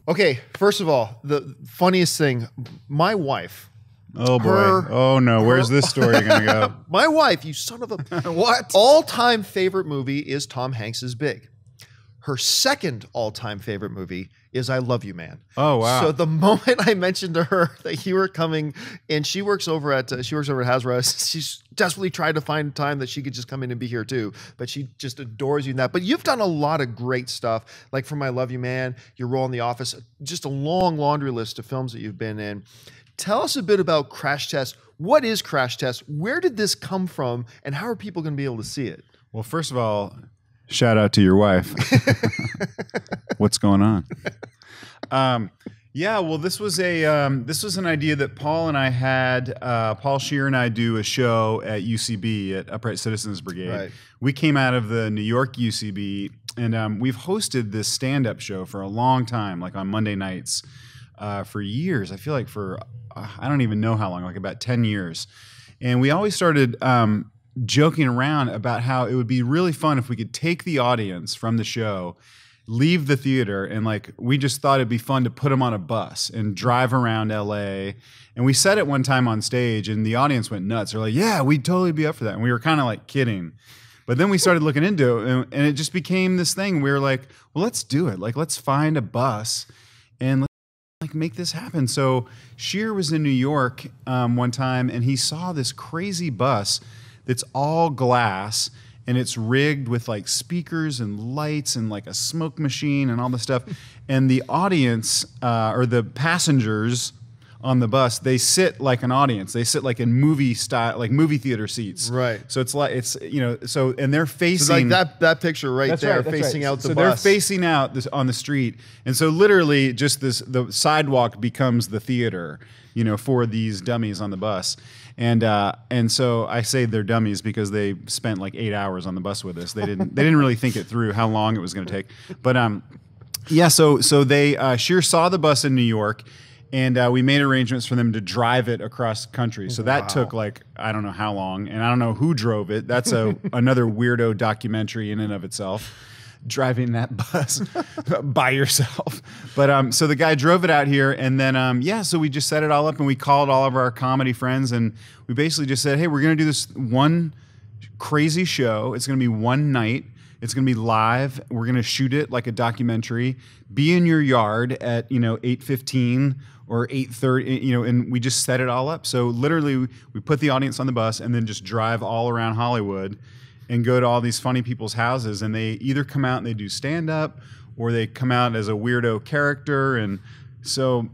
Okay, first of all, the funniest thing, my wife. Oh boy. Oh no, where's this story going to go? My wife, you son of a... What? All-time favorite movie is Tom Hanks's Big. Her second all-time favorite movie is I Love You, Man. Oh wow! So the moment I mentioned to her that you were coming, and she works over at Hasbro, she's desperately tried to find time that she could just come in and be here too. But she just adores you in that. But you've done a lot of great stuff, like from I Love You, Man, your role in The Office, just a long laundry list of films that you've been in. Tell us a bit about Crash Test. What is Crash Test? Where did this come from, and how are people going to be able to see it? Well, first of all, shout out to your wife. What's going on? Yeah, well, this was an idea that Paul and I had. Paul Scheer and I do a show at UCB at Upright Citizens Brigade. Right. We came out of the New York UCB, and we've hosted this stand-up show for a long time, like on Monday nights, for years. I feel like for I don't even know how long, like about 10 years. And we always started joking around about how it would be really fun if we could take the audience from the show, leave the theater, and like we just thought it'd be fun to put them on a bus and drive around LA. And we said it one time on stage and the audience went nuts. They're like, yeah, we'd totally be up for that. And we were kind of like kidding. But then we started looking into it and it just became this thing. We were like, well, let's do it. Like, let's find a bus and let's like make this happen. So Scheer was in New York one time and he saw this crazy bus that's all glass and it's rigged with like speakers and lights and like a smoke machine and all this stuff. And the audience or the passengers on the bus, they sit like an audience. They sit like in movie style, like movie theater seats. Right. So it's like, it's, you know, so, and they're facing. So like that picture right there, facing out the bus. So they're facing out on the street. And so literally just the sidewalk becomes the theater, you know, for these dummies on the bus. And so I say they're dummies because they spent like 8 hours on the bus with us. They didn't really think it through how long it was going to take. But yeah, so they Scheer saw the bus in New York, and we made arrangements for them to drive it across country. So that took like I don't know how long, and I don't know who drove it. That's another weirdo documentary in and of itself. Driving that bus by yourself. But so the guy drove it out here, and then yeah, so we just set it all up and we called all of our comedy friends and we basically just said, hey, we're gonna do this one crazy show. It's gonna be one night. It's gonna be live. We're gonna shoot it like a documentary. Be in your yard at 8:15 or 8:30, and we just set it all up. So literally we put the audience on the bus and then just drive all around Hollywood and go to all these funny people's houses, and they either come out and they do stand-up or they come out as a weirdo character. And so,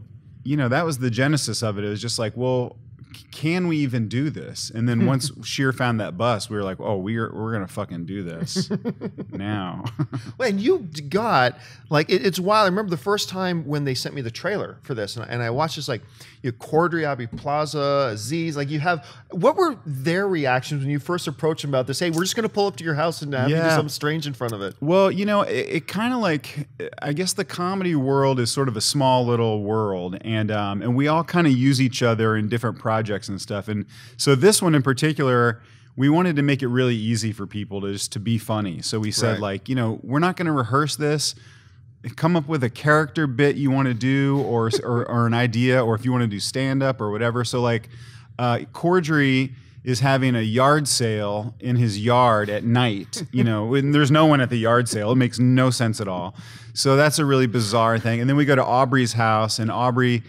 that was the genesis of it. It was just like, well, can we even do this? And then once Scheer found that bus, we were like, oh, we're gonna fucking do this now. Well, and you got like it's wild. I remember the first time when they sent me the trailer for this, and I watched this like Cordery, Abbey Plaza, Aziz. Like what were their reactions when you first approached them about this? Hey, we're just gonna pull up to your house and have you do something strange in front of it. Well, it kind of like, I guess the comedy world is sort of a small little world, and we all kind of use each other in different projects and stuff. And so this one in particular, we wanted to make it really easy for people to be funny. So we said we're not going to rehearse this. Come up with a character bit you want to do or an idea, or if you want to do stand up or whatever. So like Cordery is having a yard sale in his yard at night, and there's no one at the yard sale. It makes no sense at all. So that's a really bizarre thing. And then we go to Aubrey's house, and Aubrey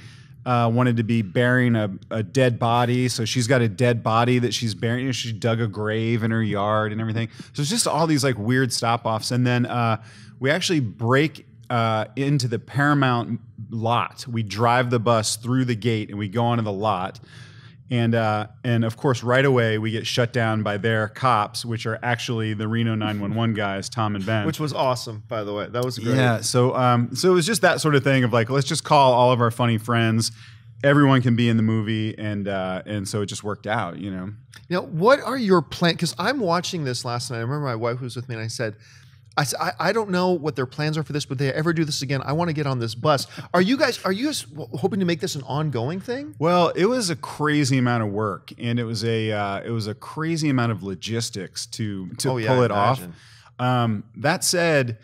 wanted to be burying a dead body. So she's got a dead body that she's burying. She dug a grave in her yard and everything. So it's just all these like weird stop-offs. And then we actually break into the Paramount lot. We drive the bus through the gate and we go onto the lot. And of course, right away, we get shut down by their cops, which are actually the Reno 911 guys, Tom and Ben. Which was awesome, by the way. That was great. Yeah, so it was just that sort of thing of like, let's just call all of our funny friends. Everyone can be in the movie, and so it just worked out, Now, what are your plans? Because I'm watching this last night. I remember my wife was with me, and I said, I don't know what their plans are for this, but if they ever do this again, I want to get on this bus. Are you guys hoping to make this an ongoing thing? Well, it was a crazy amount of work, and it was a crazy amount of logistics to pull it off. That said,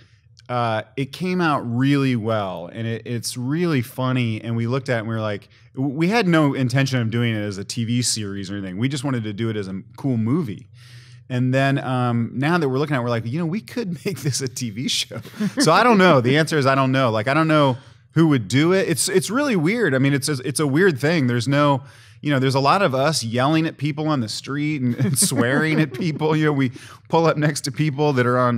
it came out really well, and it's really funny. And we looked at it and we were like, we had no intention of doing it as a TV series or anything. We just wanted to do it as a cool movie. And then now that we're looking at it, we're like, we could make this a TV show. So I don't know. The answer is I don't know. Like, I don't know who would do it. It's really weird. I mean, it's a weird thing. There's no, there's a lot of us yelling at people on the street and swearing at people. We pull up next to people that are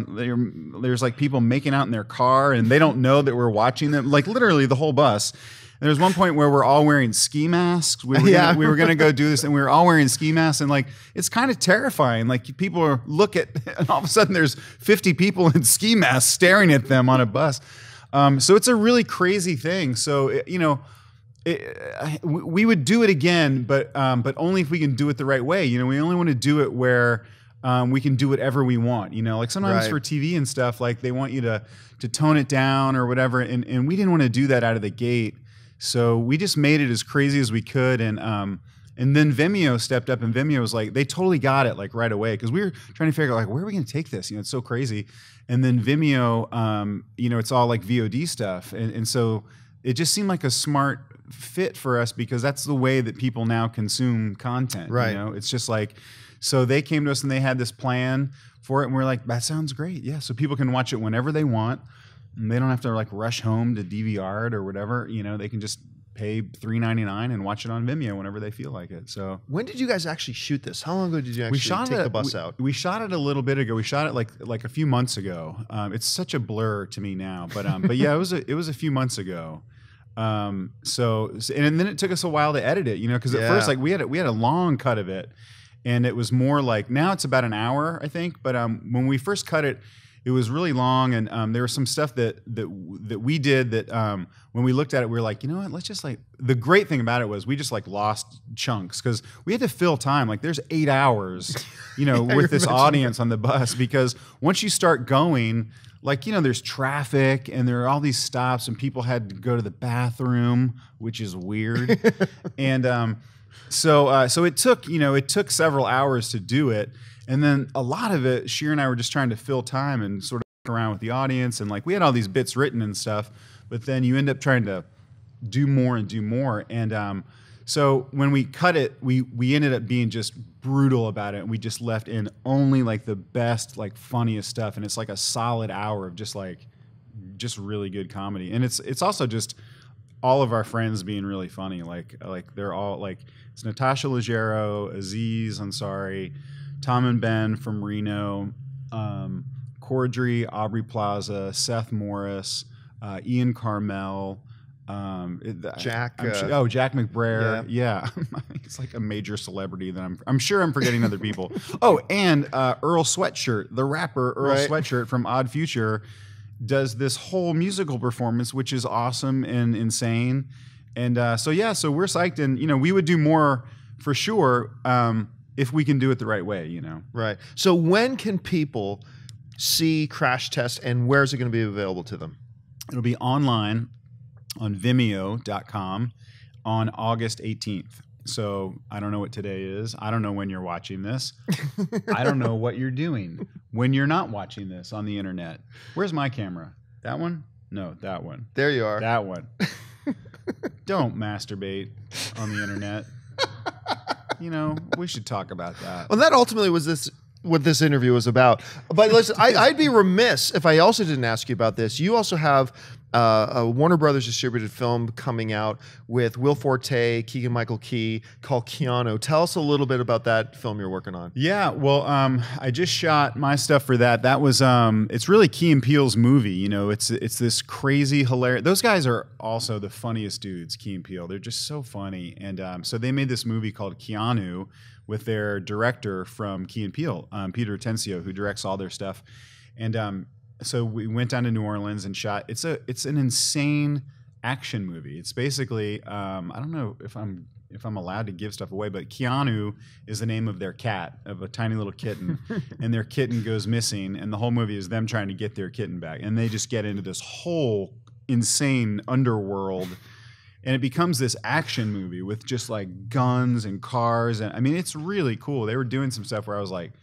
there's like people making out in their car and they don't know that we're watching them. Like literally the whole bus. And there's one point where we're all wearing ski masks. We were gonna go do this, and we were all wearing ski masks, and like it's kind of terrifying. Like people look at, and all of a sudden there's 50 people in ski masks staring at them on a bus. So it's a really crazy thing. So we would do it again, but only if we can do it the right way. We only want to do it where we can do whatever we want. Like sometimes for TV and stuff, like they want you to tone it down or whatever, and we didn't want to do that out of the gate. So we just made it as crazy as we could, and then Vimeo stepped up, and Vimeo was like, they totally got it like right away, because we were trying to figure out like, where are we going to take this? It's so crazy. And then Vimeo, it's all like VOD stuff, and so it just seemed like a smart fit for us, because that's the way that people now consume content. Right. It's just like, so they came to us and they had this plan for it, and we're like, that sounds great. Yeah, so people can watch it whenever they want. And they don't have to like rush home to DVR it or whatever. They can just pay $3.99 and watch it on Vimeo whenever they feel like it. So when did you guys actually shoot this? How long ago did you actually take the bus out? We shot it a little bit ago. We shot it like a few months ago. It's such a blur to me now, but yeah, it was a few months ago. And then it took us a while to edit it, because at first like we had a long cut of it, and it was more like, now it's about an hour, I think. But when we first cut it, it was really long, and there was some stuff that we did that when we looked at it, we were like, you know what? Let's just like. The great thing about it was we just like lost chunks, because we had to fill time. Like there's 8 hours, with this audience on the bus, because once you start going, like there's traffic and there are all these stops, and people had to go to the bathroom, which is weird, and so it took several hours to do it. And then a lot of it, Sheer and I were just trying to fill time and sort of fuck around with the audience. And like we had all these bits written and stuff, but then you end up trying to do more and do more. And so when we cut it, we ended up being just brutal about it. And we just left in only like the best, like funniest stuff. And it's like a solid hour of just really good comedy. And it's also just all of our friends being really funny. Like they're all like, it's Natasha Leggero, Aziz Ansari, Tom and Ben from Reno, Cordry, Aubrey Plaza, Seth Morris, Ian Carmel, Jack. Jack McBrayer. Yeah. He's like a major celebrity that I'm sure I'm forgetting other people. Oh, and Earl Sweatshirt, the rapper Earl Sweatshirt from Odd Future, does this whole musical performance, which is awesome and insane. And so we're psyched, and we would do more for sure. If we can do it the right way, Right. So when can people see Crash Test, and where's it going to be available to them? It'll be online on Vimeo.com on August 18th. So I don't know what today is. I don't know when you're watching this. I don't know what you're doing when you're not watching this on the internet. Where's my camera? That one? No, that one. There you are. That one. Don't masturbate on the internet. We should talk about that. Well, that ultimately was what this interview was about. But listen, I'd be remiss if I also didn't ask you about this. You also have a Warner Brothers distributed film coming out with Will Forte, Keegan-Michael Key, called Keanu. Tell us a little bit about that film you're working on. Yeah, well, I just shot my stuff for that. That was it's really Key and Peele's movie. It's this crazy, hilarious. Those guys are also the funniest dudes, Key and Peele. They're just so funny, and so they made this movie called Keanu with their director from Key and Peele, Peter Atencio, who directs all their stuff, and so we went down to New Orleans and shot. It's an insane action movie. It's basically I don't know if I'm allowed to give stuff away, but Keanu is the name of their cat, of a tiny little kitten, and their kitten goes missing, and the whole movie is them trying to get their kitten back, and they just get into this whole insane underworld, and it becomes this action movie with just like guns and cars, and I mean it's really cool. They were doing some stuff where I was like,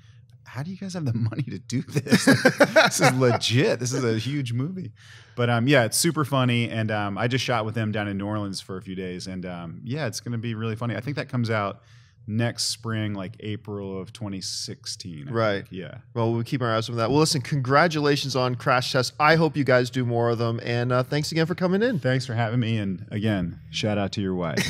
how do you guys have the money to do this? This is legit. This is a huge movie. But yeah, it's super funny. And I just shot with them down in New Orleans for a few days. And yeah, it's going to be really funny. I think that comes out next spring, like April of 2016. Right. Yeah. Well, we'll keep our eyes on that. Well, listen, congratulations on Crash Test. I hope you guys do more of them. And thanks again for coming in. Thanks for having me. And again, shout out to your wife.